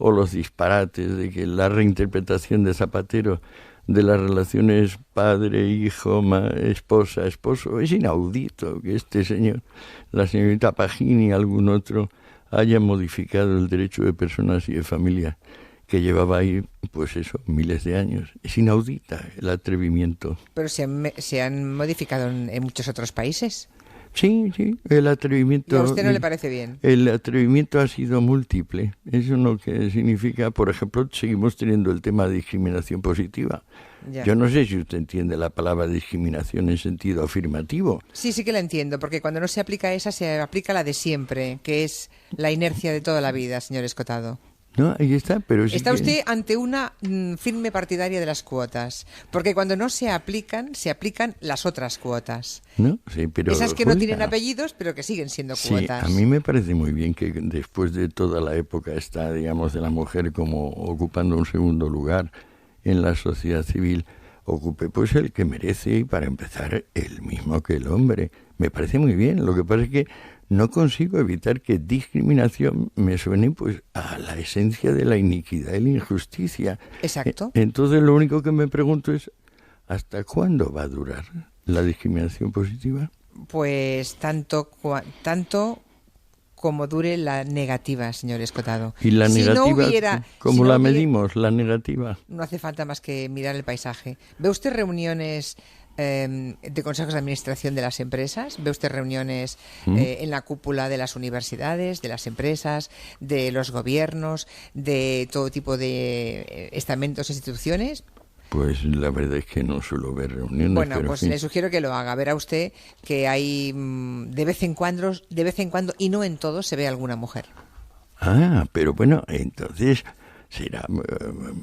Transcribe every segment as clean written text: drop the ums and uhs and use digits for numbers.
o los disparates de que la reinterpretación de Zapatero de las relaciones padre, hijo, esposa, esposo, es inaudito que este señor, la señorita Pagini y algún otro, hayan modificado el derecho de personas y de familia que llevaba ahí, pues eso, miles de años. Es inaudita el atrevimiento. Pero se han modificado en muchos otros países. Sí, el atrevimiento... ¿Y a usted no le parece bien? El atrevimiento ha sido múltiple. Eso no que significa, por ejemplo, seguimos teniendo el tema de discriminación positiva. Ya. Yo no sé si usted entiende la palabra discriminación en sentido afirmativo. Sí que la entiendo, porque cuando no se aplica esa, se aplica la de siempre, que es la inercia de toda la vida, señor Escotado. No, ahí está, pero sí Está usted ante una firme partidaria de las cuotas, porque cuando no se aplican las otras cuotas. No, sí, pero esas que no tienen apellidos, pero que siguen siendo cuotas. Sí, a mí me parece muy bien que después de toda la época está, digamos, de la mujer como ocupando un segundo lugar en la sociedad civil, ocupe pues el que merece y para empezar el mismo que el hombre. Me parece muy bien, lo que pasa es que no consigo evitar que discriminación me suene pues a la esencia de la iniquidad y la injusticia. Exacto. Entonces lo único que me pregunto es ¿hasta cuándo va a durar la discriminación positiva? Pues tanto como dure la negativa, señor Escotado. ¿Y la negativa, cómo la medimos, la negativa? No hace falta más que mirar el paisaje. ¿Ve usted reuniones de consejos de administración de las empresas? ¿Ve usted reuniones en la cúpula de las universidades, de las empresas, de los gobiernos, de todo tipo de estamentos e instituciones? Pues la verdad es que no suelo ver reuniones. Bueno, pero pues en fin. le sugiero que lo haga. Verá usted que hay de vez en cuando y no en todo se ve alguna mujer. Ah, pero bueno, entonces será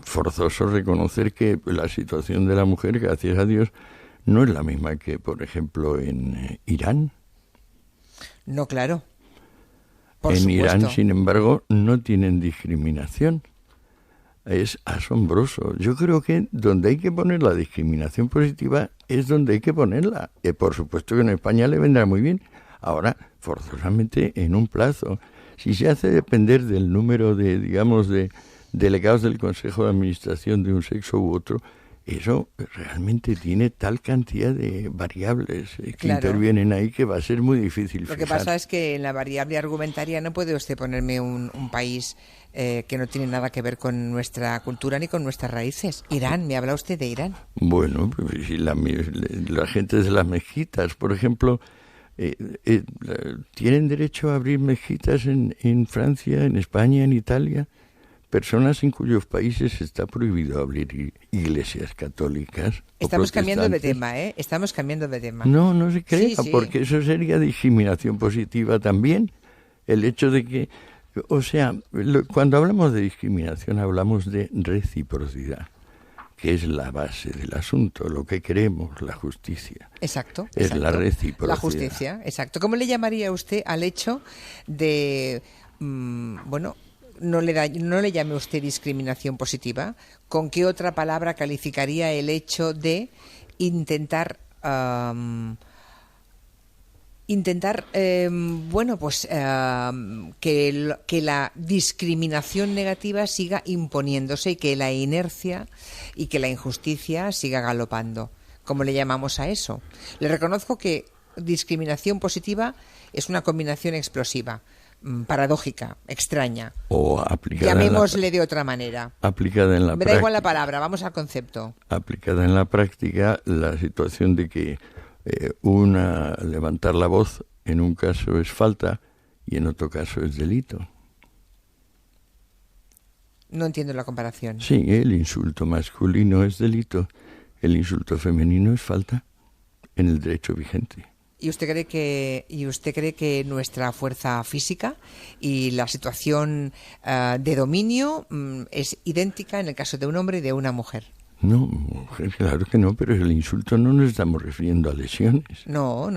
forzoso reconocer que la situación de la mujer, gracias a Dios, no es la misma que, por ejemplo, en Irán. No, claro. Por en supuesto. Irán, sin embargo, no tienen discriminación. Es asombroso. Yo creo que donde hay que poner la discriminación positiva es donde hay que ponerla. Por supuesto que en España le vendrá muy bien. Ahora, forzosamente, en un plazo. Si se hace depender del número de, digamos, de delegados del Consejo de Administración de un sexo u otro, eso realmente tiene tal cantidad de variables que intervienen ahí que va a ser muy difícil fijar. Lo que pasa es que en la variable argumentaria no puede usted ponerme un país que no tiene nada que ver con nuestra cultura ni con nuestras raíces. Irán, ¿me habla usted de Irán? Bueno, pues si la gente de las mezquitas, por ejemplo, ¿tienen derecho a abrir mezquitas en Francia, en España, en Italia? Personas en cuyos países está prohibido abrir iglesias católicas. Estamos cambiando de tema, ¿eh? Estamos cambiando de tema. No se crea, Sí. porque eso sería discriminación positiva también. El hecho de que, o sea, cuando hablamos de discriminación hablamos de reciprocidad, que es la base del asunto, lo que queremos, la justicia. Exacto. Es la reciprocidad. La justicia, exacto. ¿Cómo le llamaría usted al hecho de, no le llame usted discriminación positiva? ¿Con qué otra palabra calificaría el hecho de intentar que la discriminación negativa siga imponiéndose y que la inercia y que la injusticia siga galopando? ¿Cómo le llamamos a eso? Le reconozco que discriminación positiva es una combinación explosiva, paradójica, extraña. O aplicada. Llamémosle de otra manera. Aplicada en la Me da igual la palabra, vamos al concepto. Aplicada en la práctica, la situación de que levantar la voz en un caso es falta y en otro caso es delito. No entiendo la comparación. Sí, el insulto masculino es delito, el insulto femenino es falta en el derecho vigente. ¿Y usted cree que nuestra fuerza física y la situación de dominio es idéntica en el caso de un hombre y de una mujer? No, mujer, claro que no, pero el insulto no nos estamos refiriendo a lesiones. No.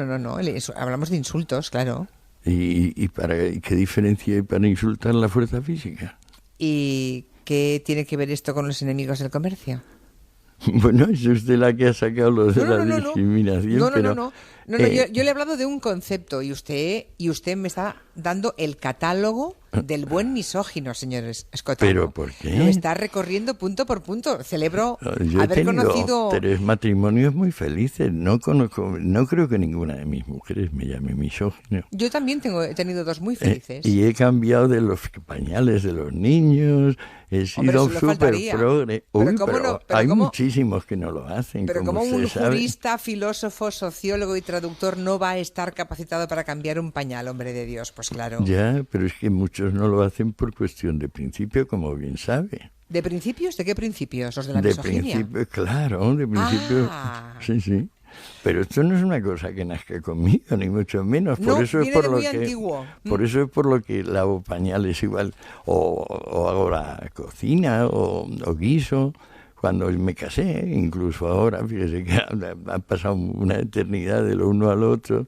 Hablamos de insultos, claro. ¿Y qué diferencia hay para insultar la fuerza física? ¿Y qué tiene que ver esto con los enemigos del comercio? Bueno, es usted la que ha sacado lo de la discriminación. No. Yo le he hablado de un concepto y usted me está dando el catálogo del buen misógino, señor Scott. ¿Pero por qué? Lo está recorriendo punto por punto. Celebro Yo he haber tenido conocido... 3 matrimonios muy felices. No creo que ninguna de mis mujeres me llame misógino. Yo también he tenido 2 muy felices. Y he cambiado de los pañales de los niños, he sido súper progre. Pero hay muchísimos que no lo hacen. Pero como un sabe. jurista, filósofo, sociólogo y traductor no va a estar capacitado para cambiar un pañal, hombre de Dios, pues claro. Ya, pero es que muchos no lo hacen por cuestión de principio, como bien sabe. ¿De principios? ¿De qué principios? ¿Los de la misoginia? De principio, claro, de principio. Sí. Pero esto no es una cosa que nazca conmigo, ni mucho menos. Por eso es por lo que lavo pañales igual, o hago la cocina, o guiso. Cuando me casé, incluso ahora, fíjese que ha pasado una eternidad de lo uno al otro,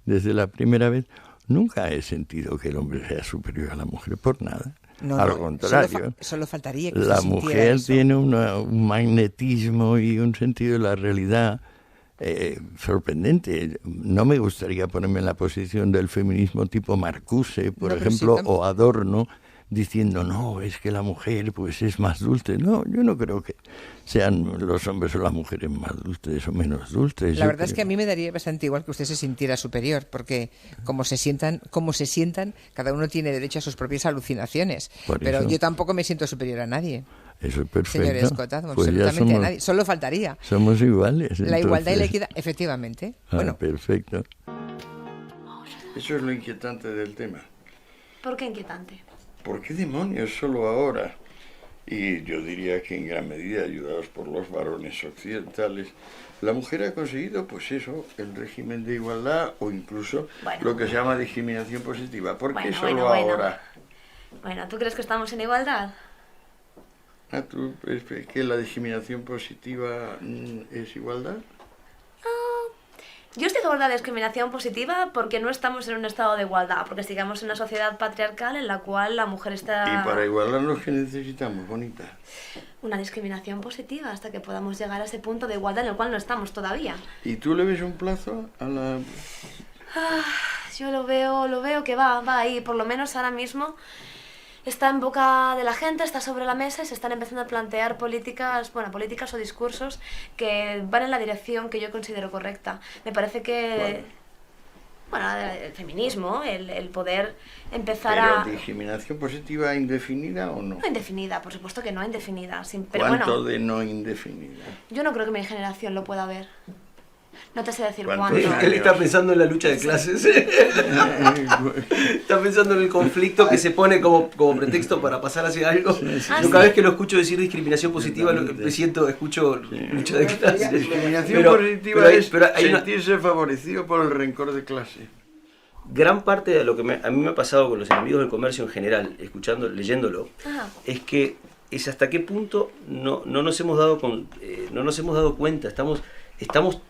desde la primera vez, nunca he sentido que el hombre sea superior a la mujer por nada. Al contrario, solo faltaría que la mujer tiene un magnetismo y un sentido de la realidad sorprendente. No me gustaría ponerme en la posición del feminismo tipo Marcuse, por ejemplo, o Adorno, diciendo, no, es que la mujer pues es más dulce. No, yo no creo que sean los hombres o las mujeres más dulces o menos dulces. La verdad es que a mí me daría bastante igual que usted se sintiera superior, porque como se sientan, cada uno tiene derecho a sus propias alucinaciones. Pero yo tampoco me siento superior a nadie. Eso es perfecto. Señor Scott, absolutamente a nadie. Solo faltaría. Somos iguales. La igualdad y la equidad, efectivamente. Bueno, perfecto. Eso es lo inquietante del tema. ¿Por qué inquietante? ¿Por qué demonios solo ahora? Y yo diría que en gran medida, ayudados por los varones occidentales, la mujer ha conseguido, pues eso, el régimen de igualdad o incluso lo que se llama discriminación positiva. ¿Por qué solo ahora? Bueno, ¿tú crees que estamos en igualdad? ¿Tú crees que la discriminación positiva es igualdad? Yo estoy a favor de la discriminación positiva porque no estamos en un estado de igualdad, porque sigamos en una sociedad patriarcal en la cual la mujer está... ¿Y para igualarnos qué necesitamos, bonita? Una discriminación positiva hasta que podamos llegar a ese punto de igualdad en el cual no estamos todavía. ¿Y tú le ves un plazo a la...? Yo lo veo que va ahí, por lo menos ahora mismo... Está en boca de la gente, está sobre la mesa y se están empezando a plantear políticas o discursos que van en la dirección que yo considero correcta. Me parece que... el feminismo, el poder empezar ¿Pero discriminación positiva indefinida o no? No indefinida, por supuesto que no indefinida. Pero ¿cuánto de no indefinida? Yo no creo que mi generación lo pueda ver. No te sé decir cuándo. Él está pensando en la lucha de clases. Está pensando en el conflicto que se pone como pretexto para pasar hacia algo. Yo cada vez que lo escucho decir discriminación positiva, escucho lucha de clases. Discriminación positiva es sentirse favorecido por el rencor de clase. Gran parte de lo que a mí me ha pasado con los enemigos del comercio en general, leyéndolo, es que es hasta qué punto no nos hemos dado cuenta, estamos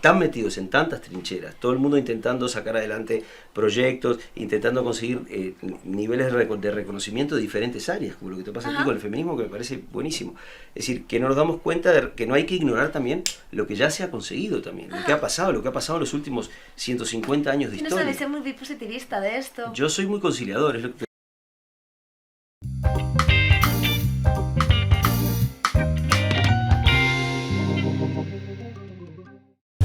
tan metidos en tantas trincheras, todo el mundo intentando sacar adelante proyectos, intentando conseguir niveles de reconocimiento de diferentes áreas, como lo que te pasa aquí con el feminismo, que me parece buenísimo. Es decir, que no nos damos cuenta de que no hay que ignorar también lo que ya se ha conseguido también, lo que ha pasado en los últimos 150 años de historia. No sabes ser muy positivista de esto. Yo soy muy conciliador, es lo que...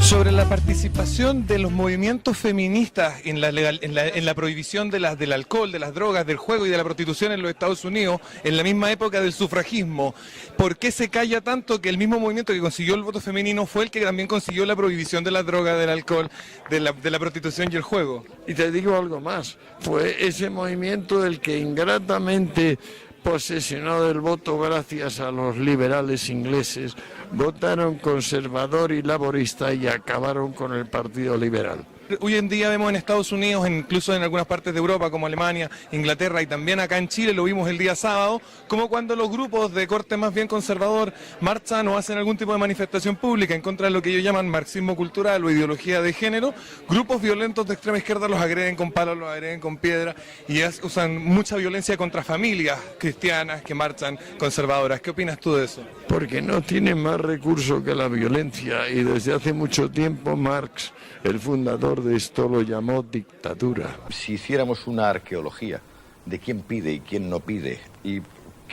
Sobre la participación de los movimientos feministas en la prohibición del alcohol, de las drogas, del juego y de la prostitución en los Estados Unidos, en la misma época del sufragismo, ¿por qué se calla tanto que el mismo movimiento que consiguió el voto femenino fue el que también consiguió la prohibición de las drogas, del alcohol, de la prostitución y el juego? Y te digo algo más, fue ese movimiento el que ingratamente posesionado del voto gracias a los liberales ingleses, votaron conservador y laborista y acabaron con el Partido Liberal. Hoy en día vemos en Estados Unidos, incluso en algunas partes de Europa como Alemania, Inglaterra y también acá en Chile, lo vimos el día sábado, como cuando los grupos de corte más bien conservador marchan o hacen algún tipo de manifestación pública en contra de lo que ellos llaman marxismo cultural o ideología de género, grupos violentos de extrema izquierda los agreden con palos, los agreden con piedra y usan mucha violencia contra familias cristianas que marchan conservadoras. ¿Qué opinas tú de eso? Porque no tienen más recursos que la violencia y desde hace mucho tiempo Marx, el fundador de esto, lo llamó dictadura. Si hiciéramos una arqueología de quién pide y quién no pide y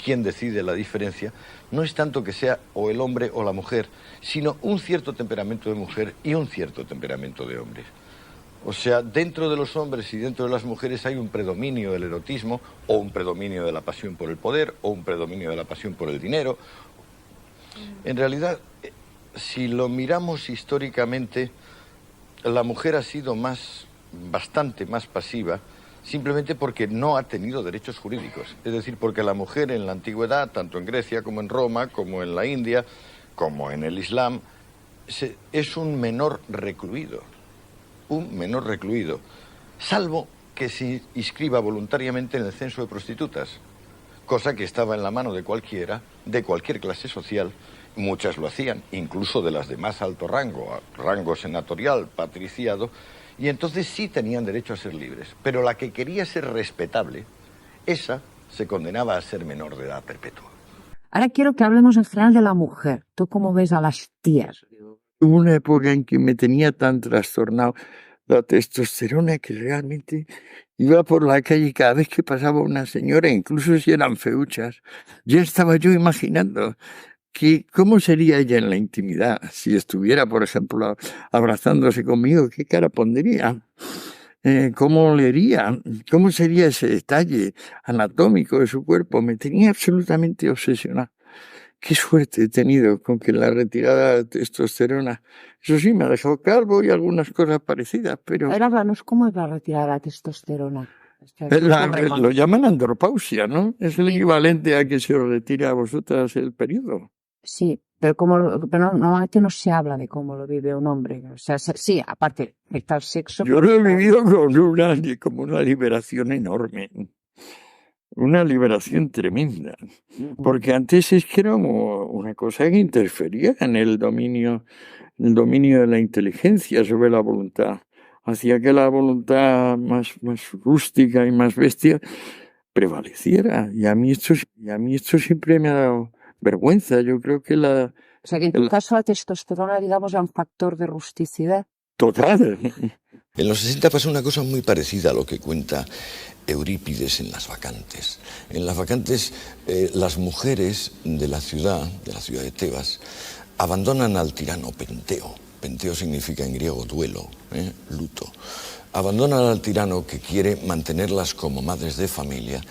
quién decide la diferencia, no es tanto que sea o el hombre o la mujer, sino un cierto temperamento de mujer y un cierto temperamento de hombre. O sea, dentro de los hombres y dentro de las mujeres hay un predominio del erotismo, o un predominio de la pasión por el poder, o un predominio de la pasión por el dinero. En realidad, si lo miramos históricamente, la mujer ha sido bastante más pasiva, simplemente porque no ha tenido derechos jurídicos. Es decir, porque la mujer en la antigüedad, tanto en Grecia como en Roma, como en la India, como en el Islam, es un menor recluido. Un menor recluido, salvo que se inscriba voluntariamente en el censo de prostitutas, cosa que estaba en la mano de cualquiera, de cualquier clase social. Muchas lo hacían, incluso de las de más alto rango, rango senatorial, patriciado, y entonces sí tenían derecho a ser libres. Pero la que quería ser respetable, esa se condenaba a ser menor de edad perpetua. Ahora quiero que hablemos en general de la mujer. ¿Tú cómo ves a las tías? Hubo una época en que me tenía tan trastornado la testosterona que realmente iba por la calle y cada vez que pasaba una señora, incluso si eran feuchas, ya estaba yo imaginando que cómo sería ella en la intimidad, si estuviera, por ejemplo, abrazándose conmigo, qué cara pondría, cómo olería, cómo sería ese detalle anatómico de su cuerpo. Me tenía absolutamente obsesionado. Qué suerte he tenido con que la retirada de testosterona, eso sí, me ha dejado calvo y algunas cosas parecidas, pero... Ahora háblanos, ¿cómo es la retirada de la testosterona? Lo llaman andropausia, ¿no? Es el equivalente a que se os retire a vosotras el periodo. Sí, pero normalmente no se habla de cómo lo vive un hombre. O sea, sí, aparte de estar sexo... Yo lo he vivido como una liberación enorme. Una liberación tremenda, porque antes es que era una cosa que interfería en el dominio de la inteligencia sobre la voluntad. Hacía que la voluntad más rústica y más bestia prevaleciera. Y a mí esto siempre me ha dado vergüenza. Yo creo que O sea, que en tu caso la testosterona, digamos, era un factor de rusticidad. Total. En los 60 pasó una cosa muy parecida a lo que cuenta Eurípides en Las Bacantes. En Las Bacantes, las mujeres de la ciudad de Tebas, abandonan al tirano Penteo. Penteo significa en griego duelo, luto. Abandonan al tirano que quiere mantenerlas como madres de familia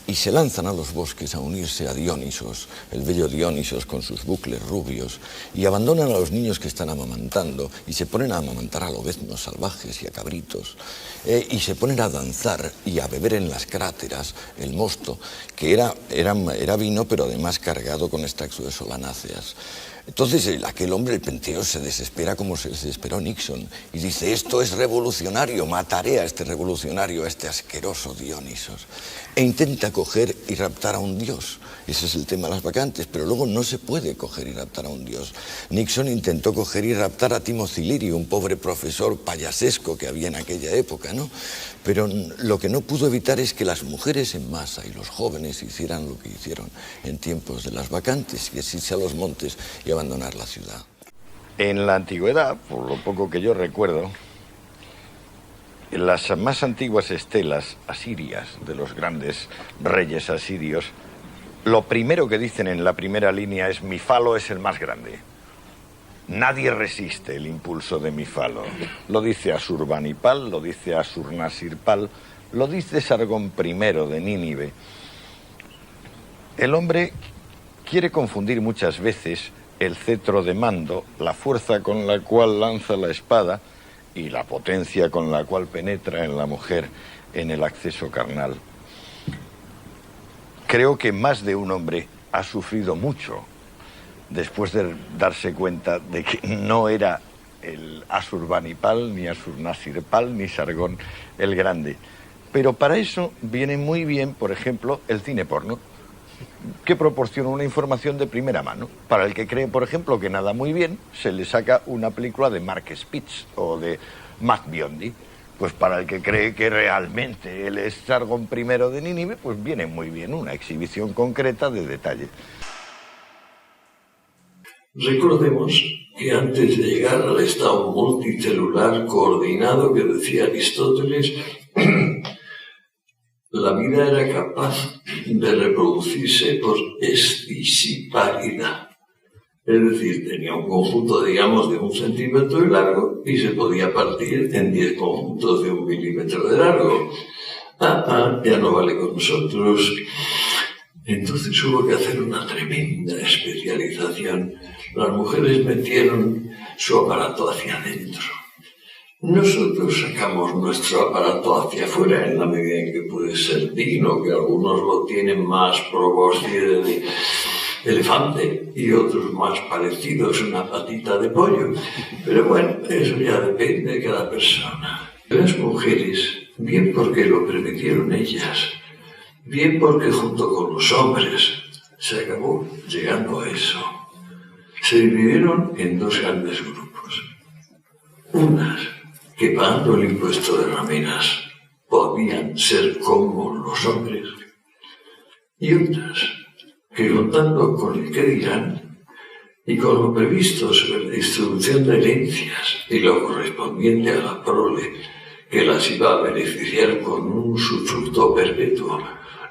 y se lanzan a los bosques a unirse a Dionisos, el bello Dionisos con sus bucles rubios, y abandonan a los niños que están amamantando y se ponen a amamantar a lobeznos salvajes y a cabritos, y se ponen a danzar y a beber en las cráteras el mosto, que era vino pero además cargado con extracto de solanáceas. Entonces aquel hombre, el Penteo, se desespera como se desesperó Nixon y dice: esto es revolucionario, mataré a este revolucionario, a este asqueroso Dionisos. E intenta coger y raptar a un dios. Ese es el tema de Las Bacantes, pero luego no se puede coger y raptar a un dios. Nixon intentó coger y raptar a Timothy Leary, un pobre profesor payasesco que había en aquella época, ¿no? Pero lo que no pudo evitar es que las mujeres en masa y los jóvenes hicieran lo que hicieron en tiempos de Las Bacantes, y es irse a los montes y abandonar la ciudad. En la antigüedad, por lo poco que yo recuerdo, en las más antiguas estelas asirias de los grandes reyes asirios, lo primero que dicen en la primera línea es: mi falo es el más grande. Nadie resiste el impulso de mi falo. Lo dice Asurbanipal, lo dice Asurnasirpal, lo dice Sargón I de Nínive. El hombre quiere confundir muchas veces el cetro de mando, la fuerza con la cual lanza la espada y la potencia con la cual penetra en la mujer en el acceso carnal. Creo que más de un hombre ha sufrido mucho después de darse cuenta de que no era el Asurbanipal, ni Asurnasirpal, ni Sargón el Grande. Pero para eso viene muy bien, por ejemplo, el cine porno, que proporciona una información de primera mano. Para el que cree, por ejemplo, que nada muy bien, se le saca una película de Mark Spitz o de Matt Biondi. Pues para el que cree que realmente él es Sargón I de Nínive, pues viene muy bien una exhibición concreta de detalle. Recordemos que antes de llegar al estado multicelular coordinado que decía Aristóteles, la vida era capaz de reproducirse por escisiparidad. Es decir, tenía un conjunto, digamos, de 1 centímetro de largo y se podía partir en 10 conjuntos de 1 milímetro de largo. Ya no vale con nosotros. Entonces hubo que hacer una tremenda especialización. Las mujeres metieron su aparato hacia adentro. Nosotros sacamos nuestro aparato hacia afuera en la medida en que puede ser digno, que algunos lo tienen más proboscis de elefante y otros más parecidos a una patita de pollo. Pero bueno, eso ya depende de cada persona. Las mujeres, bien porque lo permitieron ellas, bien porque junto con los hombres se acabó llegando a eso, se dividieron en 2 grandes grupos. Unas que pagando el impuesto de láminas podían ser como los hombres, y otras que contando con el que dirán y con lo previsto sobre la distribución de herencias y lo correspondiente a la prole que las iba a beneficiar con un usufructo perpetuo,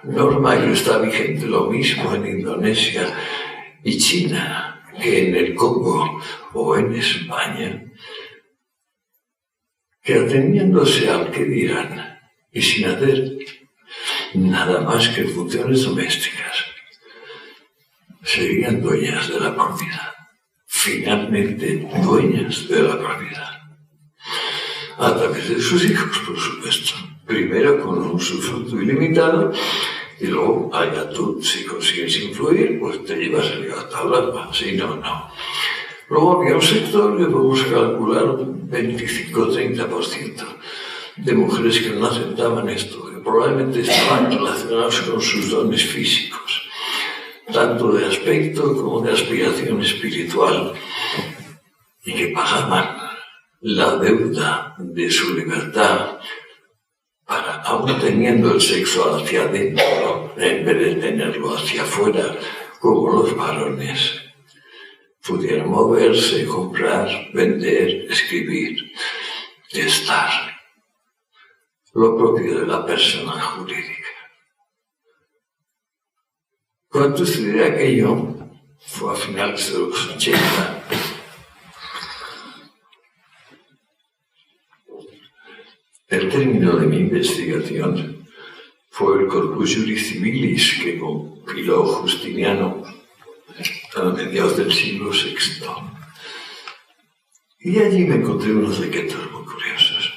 norma que está vigente lo mismo en Indonesia y China que en el Congo o en España, que ateniéndose al que dirán y sin hacer nada más que funciones domésticas, serían dueñas de la propiedad, finalmente dueñas de la propiedad, a través de sus hijos, por supuesto, primero con un usufructo ilimitado y luego, allá tú, si consigues influir, pues te llevas el gato al alma, si no, no. Luego había un sector que podemos calcular un 25-30% de mujeres que no aceptaban esto, que probablemente estaban relacionados con sus dones físicos, tanto de aspecto como de aspiración espiritual, y que pagaban la deuda de su libertad para, aún teniendo el sexo hacia adentro, en vez de tenerlo hacia afuera, como los varones, pudieran moverse, comprar, vender, escribir, estar, lo propio de la persona jurídica. Cuando estudié aquello, fue a finales de los 80, el término de mi investigación fue el Corpus Juris Civilis que compiló Justiniano a mediados del siglo VI. Y allí me encontré unos decretos muy curiosos.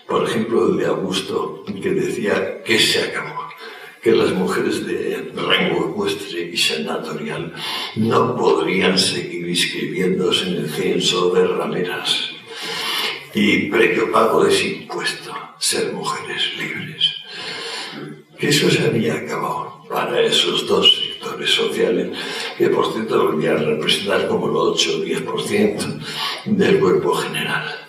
Por ejemplo, el de Augusto, que decía que se acabó, que las mujeres de rango ecuestre y senatorial no podrían seguir inscribiéndose en el censo de rameras y previo pago de ese impuesto, ser mujeres libres. Que eso se había acabado para esos 2 sectores sociales, que por cierto volvían a representar como el 8 o 10% del cuerpo general.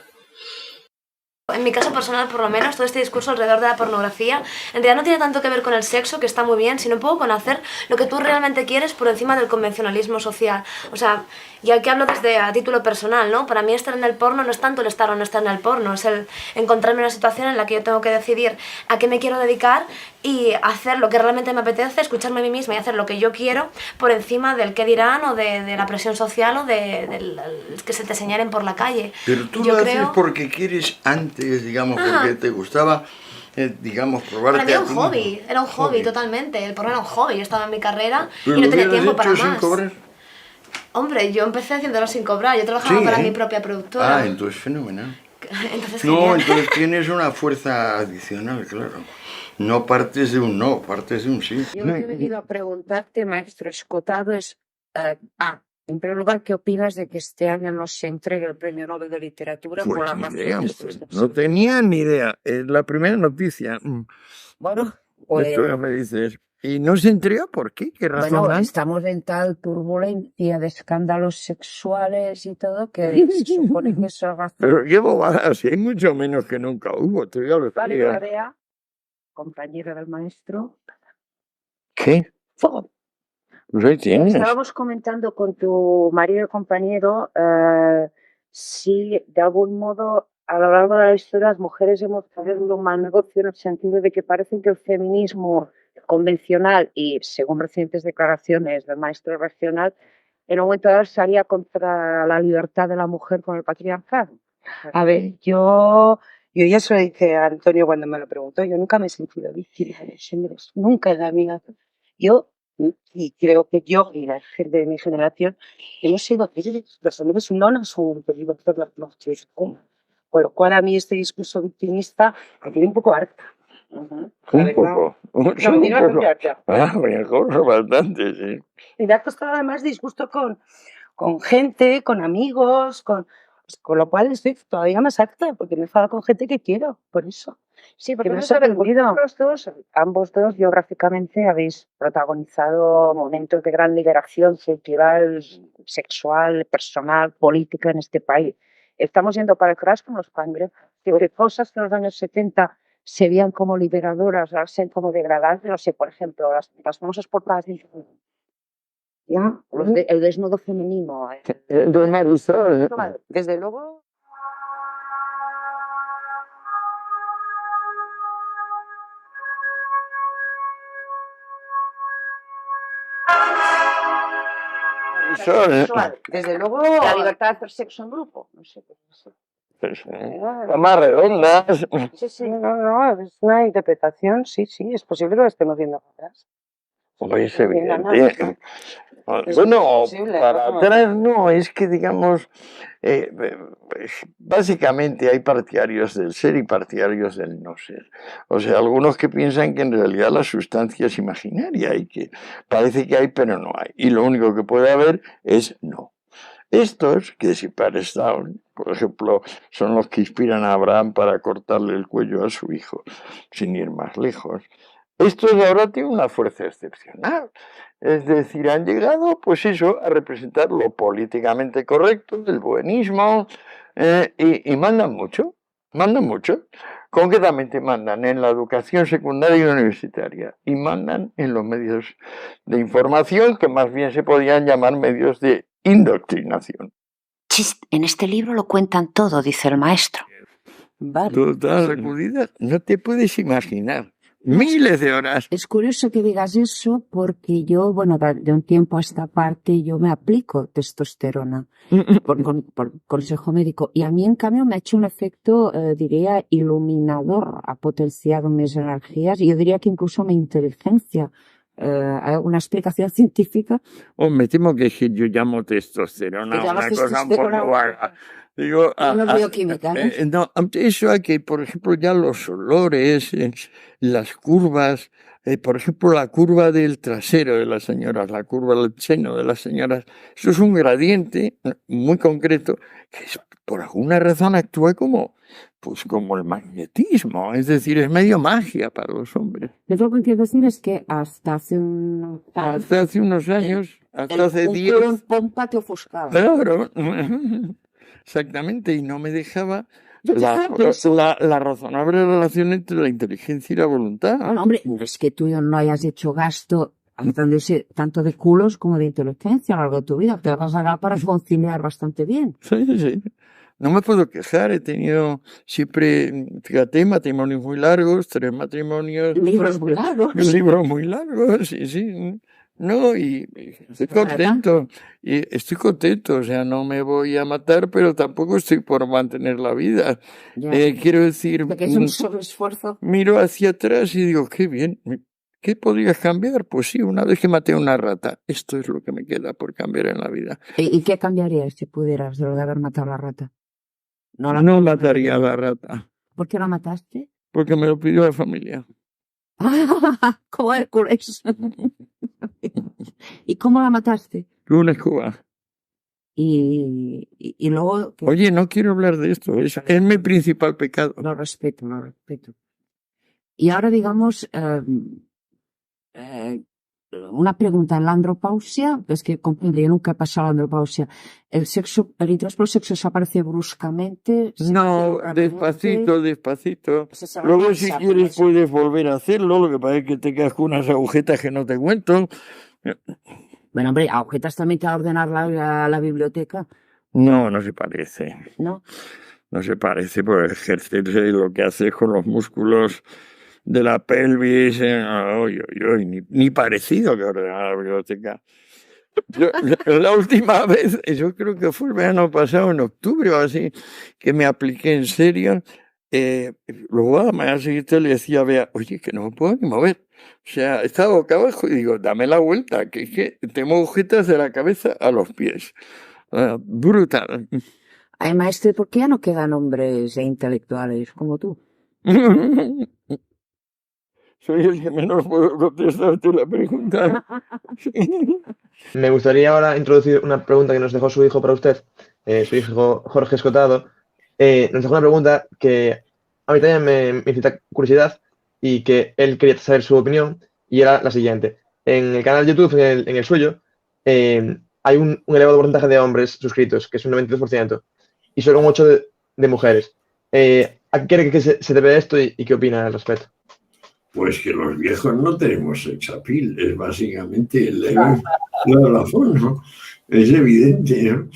En mi caso personal, por lo menos, todo este discurso alrededor de la pornografía en realidad no tiene tanto que ver con el sexo, que está muy bien, sino un poco con hacer lo que tú realmente quieres por encima del convencionalismo social. O sea, ya que hablo desde a título personal, ¿no? Para mí estar en el porno no es tanto el estar o no estar en el porno, es el encontrarme en una situación en la que yo tengo que decidir a qué me quiero dedicar y hacer lo que realmente me apetece, escucharme a mí misma y hacer lo que yo quiero por encima del qué dirán o de la presión social o del que se te señalen por la calle. Pero tú lo haces porque quieres antes, digamos, porque te gustaba, digamos, probarte. Para mí era un hobby totalmente. El porno era un hobby. Yo estaba en mi carrera y no tenía tiempo para más. Sin cobrar? Hombre, yo empecé haciéndolo sin cobrar. Yo trabajaba para mi propia productora. Entonces fenomenal. Entonces, entonces tienes una fuerza adicional, claro. No partes de un no, partes de un sí. Yo lo que he venido a preguntarte, maestro Escotado, es, en primer lugar, ¿qué opinas de que este año no se entregue el Premio Nobel de Literatura? Pues por la ni idea, no tenía ni idea. Es la primera noticia. Bueno, pues... Esto ya me dices. ¿Y no se entregó? ¿Por qué? ¿Qué razón? Bueno, estamos en tal turbulencia de escándalos sexuales y todo que se supone que eso haga... Pero qué bobada, si hay mucho menos que nunca hubo, tú ya lo Vale, sabías. Barea, compañera del maestro. ¿Qué? Pues ahí tienes. Estábamos comentando con tu marido y compañero si de algún modo a lo largo de la historia las mujeres hemos tenido un mal negocio en el sentido de que parece que el feminismo convencional y según recientes declaraciones del maestro regional, en un momento dado salía contra la libertad de la mujer con el patriarcado. A ver, yo ya se lo dije a Antonio cuando me lo preguntó, yo nunca me he sentido víctima de los hombres, nunca en la vida. Yo, y creo que yo y la gente de mi generación, hemos sido los hombres no nos son peligros por las mujeres. Con lo cual a mí este discurso victimista me tiene un poco harta. Un poco. No, me tiene bastante harta. Mejor, bastante, sí. Y me ha costado además disgusto con gente, con amigos, con lo cual estoy todavía más harta, porque me he enfadado con gente que quiero, por eso. Sí, porque Que me ha vamos a ver, sorprendido. ambos dos geográficamente habéis protagonizado momentos de gran liberación cultural, sexual, personal, política en este país. Estamos yendo para atrás con los cangrejos. Digo, que cosas que en los años 70 se veían como liberadoras, ahora se ven como degradantes. No sé, por ejemplo, las famosas portadas de ya, el desnudo femenino. Desde luego. Desde luego. La libertad de hacer sexo en grupo. No sé. Más redondas. Sí, no, es una interpretación, sí, es posible que lo estemos viendo atrás. Pues evidente. Bueno, posible, para ¿no? atrás no, es que digamos, básicamente hay partidarios del ser y partidarios del no ser. O sea, algunos que piensan que en realidad la sustancia es imaginaria y que parece que hay pero no hay. Y lo único que puede haber es no. Estos, que si parecen, por ejemplo, son los que inspiran a Abraham para cortarle el cuello a su hijo, sin ir más lejos. Estos ahora tienen una fuerza excepcional. Es decir, han llegado, pues eso, a representar lo políticamente correcto, el buenismo, y mandan mucho, mandan mucho. Concretamente mandan en la educación secundaria y universitaria y mandan en los medios de información, que más bien se podían llamar medios de indoctrinación. Chist, en este libro lo cuentan todo, dice el maestro. Vale. Total sacudida, no te puedes imaginar. Miles de horas. Es curioso que digas eso porque yo, bueno, de un tiempo a esta parte yo me aplico testosterona por consejo médico y a mí en cambio me ha hecho un efecto, diría, iluminador, ha potenciado mis energías y yo diría que incluso mi inteligencia. ¿Hay una explicación científica? Me temo que yo llamo testosterona una cosa un poco vaga. Digo, no bioquímica, ¿no? No, ante eso hay que, por ejemplo, ya los olores, las curvas, por ejemplo, la curva del trasero de las señoras, la curva del seno de las señoras, eso es un gradiente muy concreto que por alguna razón actúa como el magnetismo, es decir, es medio magia para los hombres. Lo que quiero decir es que hasta hace unos años, hasta hace 10... Un pompa te ofuscaba. Claro, exactamente, y no me dejaba la razonable relación entre la inteligencia y la voluntad. No, hombre, es que tú no hayas hecho gasto tanto de culos como de inteligencia a lo largo de tu vida. Te vas a dar para conciliar bastante bien. Sí. No me puedo quejar, he tenido siempre, fíjate, matrimonios muy largos, 3 matrimonios. Libros muy largos. Libros muy largos, sí. No, y estoy contento, o sea, no me voy a matar, pero tampoco estoy por mantener la vida. Quiero decir, que es un sobreesfuerzo. Miro hacia atrás y digo, qué bien, ¿qué podrías cambiar? Pues sí, una vez que maté a una rata, esto es lo que me queda por cambiar en la vida. ¿Y qué cambiarías si pudieras de lo de haber matado a la rata? No mataría a la rata. ¿Por qué la mataste? Porque me lo pidió la familia. Como Hércules. ¿Y cómo la mataste? Con una escoba. Y luego... Oye, no quiero hablar de esto, es mi principal pecado. Lo respeto. Y ahora digamos, una pregunta, en la andropausia, es que comprendo, yo nunca he pasado la andropausia, el interés por el sexo desaparece bruscamente. No, despacito. Luego si quieres puedes volver a hacerlo, lo que pasa es que te quedas con unas agujetas que no te cuento. Bueno, hombre, agujetas también te va a ordenar la biblioteca. No se parece. ¿No? no se parece por ejercerse lo que hace con los músculos de la pelvis, ni parecido que ordenar la biblioteca. La última vez, yo creo que fue el verano pasado, en octubre o así, que me apliqué en serio. Luego a la mañana siguiente le decía a Bea, oye, que no me puedo ni mover. O sea, estaba boca abajo y digo, dame la vuelta, que es que tengo agujetas de la cabeza a los pies. Brutal. Ay, maestre, ¿por qué ya no quedan hombres e intelectuales como tú? Soy el que menos puedo contestarte la pregunta. Me gustaría ahora introducir una pregunta que nos dejó su hijo para usted, su hijo Jorge Escotado. Nos dejó una pregunta que a mí también me incita curiosidad y que él quería saber su opinión, y era la siguiente. En el canal de YouTube, en el suyo, hay un elevado porcentaje de hombres suscritos, que es un 92%, y solo un 8% de mujeres. ¿A qué cree que se debe esto y qué opina al respecto? Pues que los viejos no tenemos sex appeal, es básicamente la razón, ¿no? Es evidente, ¿no?